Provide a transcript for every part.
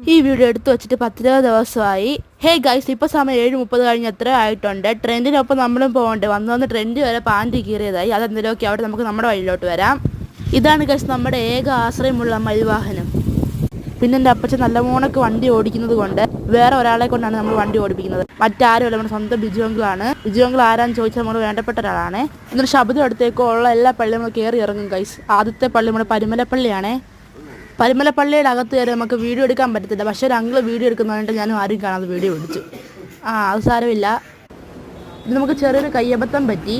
ഈ വീഡിയോ എടുത്തു വെച്ചിട്ട് 10 ദിവസമായി. ഹേ ഗൈസ്, ഇപ്പോൾ സമയം 7:30 കഴിഞ്ഞ് എത്ര ആയിട്ടുണ്ട്. ട്രെൻഡിനൊപ്പം നമ്മളും പോകണ്ടേ. വന്ന് ട്രെൻഡ് വരെ പാൻറ് കീറിയതായി. അതെന്തെങ്കിലുമൊക്കെ അവിടെ നമുക്ക് നമ്മുടെ വഴിയിലോട്ട് വരാം. ഇതാണ് ഗൈസ് നമ്മുടെ ഏക ആശ്രയമുള്ള മയിൽവാഹനം. പിന്നെ എൻ്റെ അപ്പച്ചൻ നല്ല മോണക്ക് വണ്ടി ഓടിക്കുന്നത് കൊണ്ട് വേറെ ഒരാളെ കൊണ്ടാണ് നമ്മൾ വണ്ടി ഓടിപ്പിക്കുന്നത്. മറ്റാരുമല്ല, നമ്മുടെ സ്വന്തം ബിജു അങ്കിളാണ്. ബിജു അങ്കിൾ ആരാന്ന് ചോദിച്ചാൽ നമ്മൾ വേണ്ടപ്പെട്ട ഒരാളാണ്. എന്നിട്ട് ശബ്ദം അടുത്തേക്കോ ഉള്ള എല്ലാ പള്ളിയും നമ്മൾ കയറി ഇറങ്ങും ഗൈസ്. ആദ്യത്തെ പള്ളി നമ്മുടെ പരുമലപ്പള്ളിയാണേ. പരുമലപ്പള്ളിയുടെ അകത്ത് കയറി നമുക്ക് വീഡിയോ എടുക്കാൻ പറ്റത്തില്ല. പക്ഷേ ഒരു അങ്കിൾ വീഡിയോ എടുക്കുന്നതുകൊണ്ട് ഞാനും ആരും കാണാതെ വീഡിയോ പിടിച്ചു. അത് സാരമില്ല. ഇത് നമുക്ക് ചെറിയൊരു കയ്യബദ്ധം പറ്റി.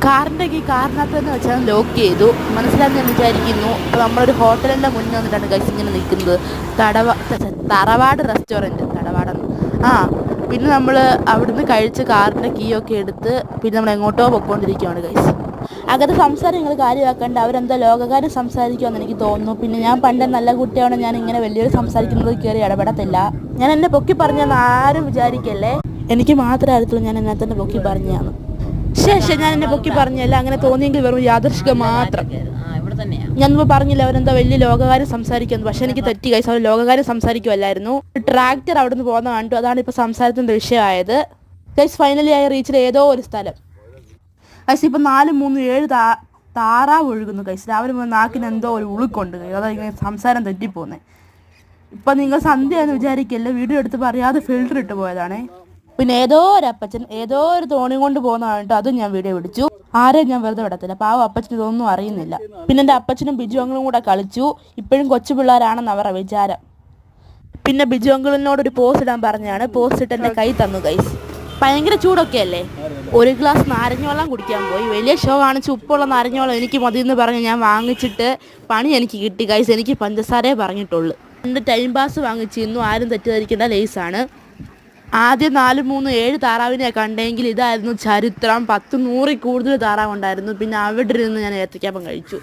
കാറിൻ്റെ കാറിനകത്ത് തന്നെ വെച്ചാൽ ലോക്ക് ചെയ്തു. മനസ്സിലാക്കി ഞാൻ വിചാരിക്കുന്നു. അപ്പോൾ നമ്മളൊരു ഹോട്ടലിൻ്റെ മുന്നിൽ വന്നിട്ടാണ് ഗൈസ് ഇങ്ങനെ നിൽക്കുന്നത്. തറവാട് റെസ്റ്റോറൻറ്റ്. തറവാടെന്ന് പിന്നെ നമ്മൾ അവിടുന്ന് കഴിച്ച് കാറിൻ്റെ കീ ഒക്കെ എടുത്ത് പിന്നെ നമ്മൾ എങ്ങോട്ടോ പൊയ്ക്കൊണ്ടിരിക്കുകയാണ് ഗൈസ്. അകത്ത് സംസാരം നിങ്ങൾ കാര്യമാക്കേണ്ട. അവരെന്തോ ലോകകാര്യം സംസാരിക്കുമെന്ന് എനിക്ക് തോന്നുന്നു. പിന്നെ ഞാൻ പണ്ട് നല്ല കുട്ടിയാണ്, ഞാൻ ഇങ്ങനെ വലിയൊരു സംസാരിക്കുന്നത് കയറി ഇടപെടത്തില്ല. ഞാൻ എന്നെ പൊക്കി പറഞ്ഞെന്ന് ആരും വിചാരിക്കല്ലേ. എനിക്ക് മാത്രമേ അറിയത്തുള്ളൂ ഞാൻ എന്നെ തന്നെ പൊക്കി പറഞ്ഞാണ്. ശേഷം ഞാൻ എന്നെ പൊക്കി പറഞ്ഞല്ല, അങ്ങനെ തോന്നിയെങ്കിൽ വെറും യാദൃശ്ചികം മാത്രം. ഞാനിപ്പോൾ പറഞ്ഞില്ല അവരെന്താ വലിയ ലോകകാര്യം സംസാരിക്കുന്നു. പക്ഷെ എനിക്ക് തെറ്റി ഗൈസ്, അവർ ലോകകാര്യം സംസാരിക്കുമല്ലായിരുന്നു. ട്രാക്ടർ അവിടെ നിന്ന് പോകുന്ന കണ്ടു. അതാണ് ഇപ്പോൾ സംസാരത്തിൻ്റെ വിഷയമായത് ഗൈസ്. ഫൈനലി ആയി റീച്ചിൽ ഏതോ ഒരു സ്ഥലം ഗൈസ്. ഇപ്പം 4-3-7 താറാവ് ഒഴുകുന്നു ഗൈസ്. രാവിലെ മുതൽ നാക്കിന് എന്തോ ഒരു ഉളുക്കുണ്ട് ഗൈസ്. അതാണ് ഇങ്ങനെ സംസാരം തെറ്റിപ്പോകുന്നത്. ഇപ്പം നിങ്ങൾ സന്ധ്യയെന്ന് വിചാരിക്കല്ലേ, വീഡിയോ എടുത്തപ്പോൾ അറിയാതെ ഫിൽറ്റർ ഇട്ട് പോയതാണേ. പിന്നെ ഏതോ ഒരു അപ്പച്ചൻ ഏതോ ഒരു തോണി കൊണ്ട് പോകുന്നതായിട്ട് അതും ഞാൻ വീഡിയോ പിടിച്ചു. ആരെയും ഞാൻ വെറുതെ വിടത്തില്ല. പാവം അപ്പച്ചൻ ഇതൊന്നും അറിയുന്നില്ല. പിന്നെ എൻ്റെ അപ്പച്ചനും ബിജു അങ്കിളും കൂടെ കളിച്ചു. ഇപ്പോഴും കൊച്ചു പിള്ളേരാണെന്ന് അവരുടെ വിചാരം. പിന്നെ ബിജു അങ്കിളിനോടൊരു പോസ്റ്റ് ഇടാൻ പറഞ്ഞാണ്. പോസ്റ്റ് ഇട്ട് എൻ്റെ കൈ തന്നു ഗൈസ്. ഭയങ്കര ചൂടൊക്കെ അല്ലേ. ഒരു ഗ്ലാസ് നാരങ്ങ വെള്ളം കുടിക്കാൻ പോയി. വലിയ ഷോ കാണിച്ച് ഉപ്പുള്ള നാരങ്ങ വെള്ളം എനിക്ക് മതി എന്ന് പറഞ്ഞ് ഞാൻ വാങ്ങിച്ചിട്ട് പണി എനിക്ക് കിട്ടി ഗൈസ്. എനിക്ക് പഞ്ചസാരയെ പറഞ്ഞിട്ടുള്ളൂ. എൻ്റെ ടൈം പാസ് വാങ്ങിച്ചിരുന്നു. ആരും തെറ്റിദ്ധരിക്കേണ്ട ലേസാണ്. ആദ്യം 4-3-7 താറാവിനെ കണ്ടെങ്കിൽ ഇതായിരുന്നു ചരിത്രം. 10-100 കൂടുതൽ താറാവുണ്ടായിരുന്നു. പിന്നെ അവിടെ ഇരുന്ന് ഞാൻ ഏത്തയ്ക്കാപ്പം കഴിച്ചു.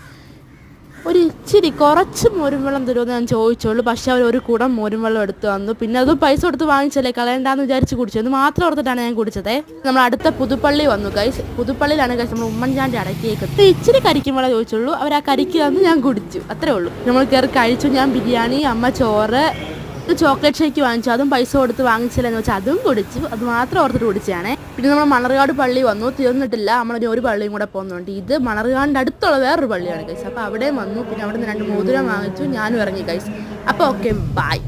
ഒരു ഇച്ചിരി കുറച്ച് മോരും വെള്ളം തരുമെന്ന് ഞാൻ ചോദിച്ചോളൂ. പക്ഷെ അവർ ഒരു കുടം മോരും വെള്ളം എടുത്ത് തന്നു. പിന്നെ അതും പൈസ കൊടുത്ത് വാങ്ങിച്ചല്ലേ, കളയണ്ടാന്ന് വിചാരിച്ച് കുടിച്ചു. അത് മാത്രം ഓർത്തിട്ടാണ് ഞാൻ കുടിച്ചത്. നമ്മൾ അടുത്ത പുതുപ്പള്ളി വന്നു ഗൈസ്. പുതുപ്പള്ളിയിലാണ് ഗൈസ് നമ്മൾ ഉമ്മൻചാണ്ടി അടക്കിയേക്കുന്നത്. ഇച്ചിരി കരിക്കുമ്പോഴേ ചോദിച്ചുള്ളൂ. അവർ ആ കരിക്ക് തന്ന് ഞാൻ കുടിച്ചു. അത്രേ ഉള്ളൂ. നമ്മൾ കയറി കഴിച്ചു. ഞാൻ ബിരിയാണി, അമ്മ ചോറ്, ചോക്ലേറ്റ് ഷേക്ക് വാങ്ങിച്ചു. അതും പൈസ കൊടുത്ത് വാങ്ങിച്ചില്ലെന്ന് വെച്ചാൽ അതും കുടിച്ചു. അത് മാത്രം ഓർത്തിട്ട് കുടിച്ചാണ്. പിന്നെ നമ്മൾ മണർകാട് പള്ളി വന്നു. തീർന്നിട്ടില്ല, നമ്മളൊരു ഒരു പള്ളിയും കൂടെ പോകുന്നുണ്ട്. ഇത് മണർകാടിൻ്റെ അടുത്തുള്ള വേറൊരു പള്ളിയാണ് ഗൈസ്. അപ്പോൾ അവിടെ വന്നു. പിന്നെ അവിടെ നിന്ന് 2 മോതിരം വാങ്ങിച്ചു. ഞാനും ഇറങ്ങി ഗൈസ്. അപ്പോൾ ഓക്കെ, ബൈ.